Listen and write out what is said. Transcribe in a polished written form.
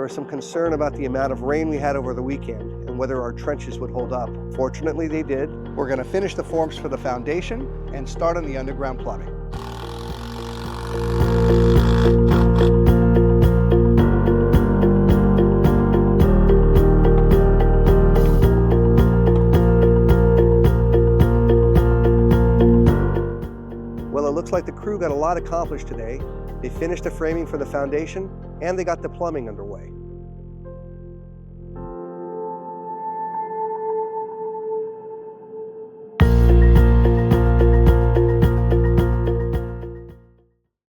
was some concern about the amount of rain we had over the weekend and whether our trenches would hold up. Fortunately, they did. We're going to finish the forms for the foundation and start on the underground plumbing. Well, it looks like the crew got a lot accomplished today. They finished the framing for the foundation and they got the plumbing underway.